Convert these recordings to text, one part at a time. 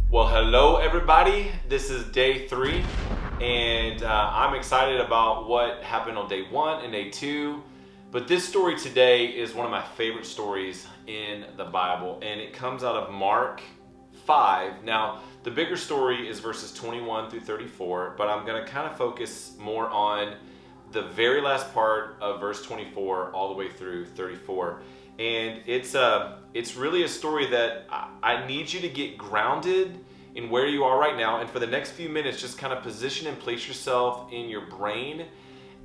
Well, hello everybody. This is day 3, and I'm excited about what happened on day 1 and day 2. But this story today is one of my favorite stories in the Bible, and it comes out of Mark 5. Now, the bigger story is verses 21 through 34, but I'm going to kind of focus more on the very last part of verse 24 all the way through 34. And it's really a story that I need you to get grounded in where you are right now. And for the next few minutes, just kind of position and place yourself in your brain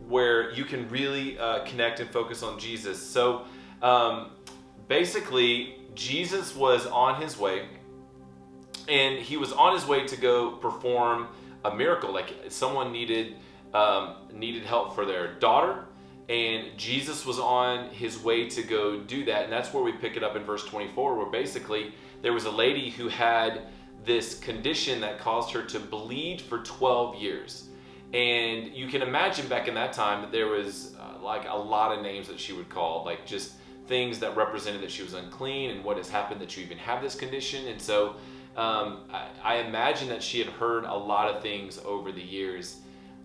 where you can really connect and focus on Jesus. So basically, Jesus was on his way, and he was on his way to go perform a miracle. Like someone needed help for their daughter, and Jesus was on his way to go do that. And that's where we pick it up in verse 24, where basically there was a lady who had this condition that caused her to bleed for 12 years. And you can imagine back in that time that there was like a lot of names that she would call, like just things that represented that she was unclean and what has happened that you even have this condition. And so I imagine that she had heard a lot of things over the years,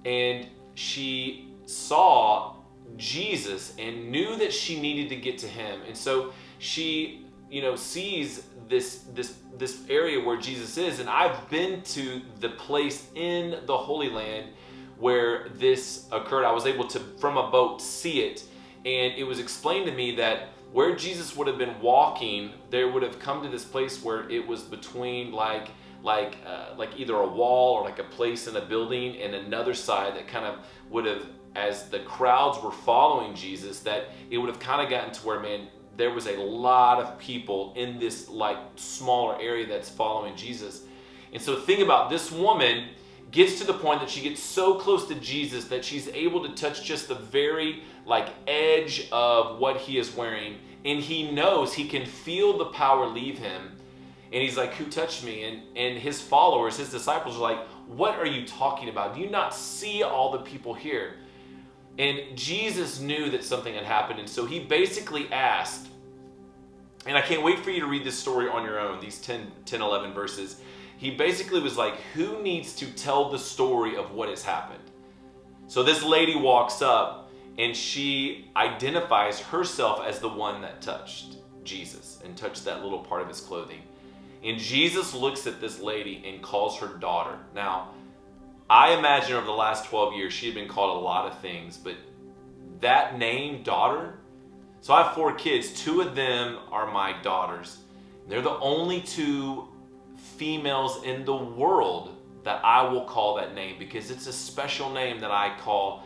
and she saw Jesus and knew that she needed to get to him. And so she, sees this area where Jesus is. And I've been to the place in the Holy Land where this occurred. I was able to, from a boat, see it. And it was explained to me that where Jesus would have been walking, there would have come to this place where it was between like either a wall or like a place in a building, and another side that kind of would have, as the crowds were following Jesus, that it would have kind of gotten to where, man, there was a lot of people in this like smaller area that's following Jesus. And so think about this woman gets to the point that she gets so close to Jesus that she's able to touch just the very like edge of what he is wearing, and he knows, he can feel the power leave him. And he's like, who touched me? And his followers, his disciples are like, what are you talking about? Do you not see all the people here? And Jesus knew that something had happened. And so he basically asked, and I can't wait for you to read this story on your own, these 10, 11 verses. He basically was like, who needs to tell the story of what has happened? So this lady walks up, and she identifies herself as the one that touched Jesus and touched that little part of his clothing. And Jesus looks at this lady and calls her daughter. Now, I imagine over the last 12 years, she had been called a lot of things, but that name, daughter, so I have 4 kids. 2 of them are my daughters. They're the only 2 females in the world that I will call that name, because it's a special name that I call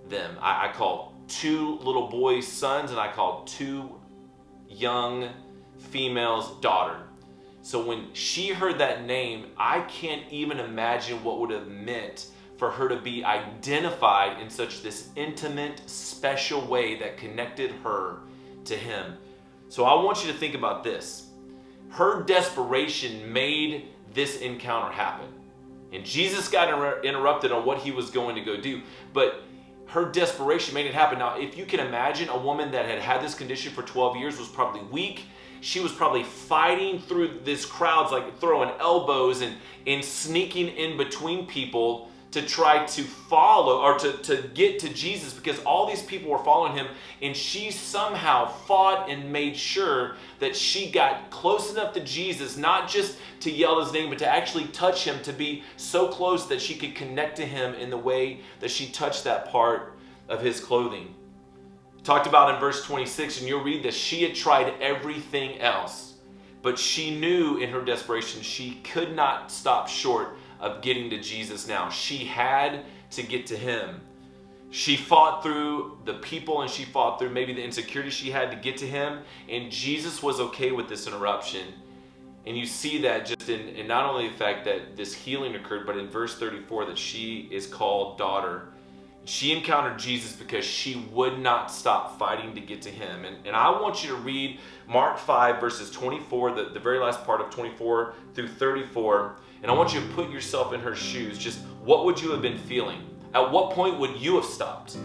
them. I call 2 little boys sons, and I call 2 young females daughter. So when she heard that name, I can't even imagine what would have meant for her to be identified in such this intimate, special way that connected her to him. So I want you to think about this. Her desperation made this encounter happen. And Jesus got interrupted on what he was going to go do. But her desperation made it happen. Now, if you can imagine, a woman that had had this condition for 12 years was probably weak. She was probably fighting through this crowds, like throwing elbows and sneaking in between people to try to follow or to get to Jesus, because all these people were following him, and she somehow fought and made sure that she got close enough to Jesus, not just to yell his name, but to actually touch him, to be so close that she could connect to him in the way that she touched that part of his clothing. Talked about in verse 26, and you'll read this, she had tried everything else, but she knew in her desperation she could not stop short of getting to Jesus now. She had to get to him. She fought through the people, and she fought through maybe the insecurity she had to get to him, and Jesus was okay with this interruption. And you see that just in not only the fact that this healing occurred, but in verse 34 that she is called daughter. She encountered Jesus because she would not stop fighting to get to him. And I want you to read Mark 5 verses 24, the very last part of 24 through 34. And I want you to put yourself in her shoes. Just what would you have been feeling? At what point would you have stopped?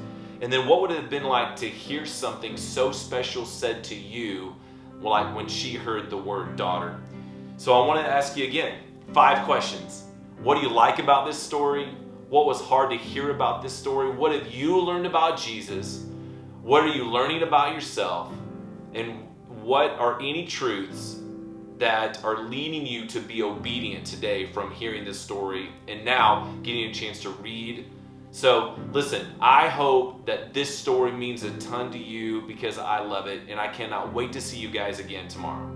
And then what would it have been like to hear something so special said to you, like when she heard the word daughter? So I want to ask you again, 5 questions. What do you like about this story? What was hard to hear about this story? What have you learned about Jesus? What are you learning about yourself? And what are any truths that are leading you to be obedient today from hearing this story and now getting a chance to read? So listen, I hope that this story means a ton to you because I love it, and I cannot wait to see you guys again tomorrow.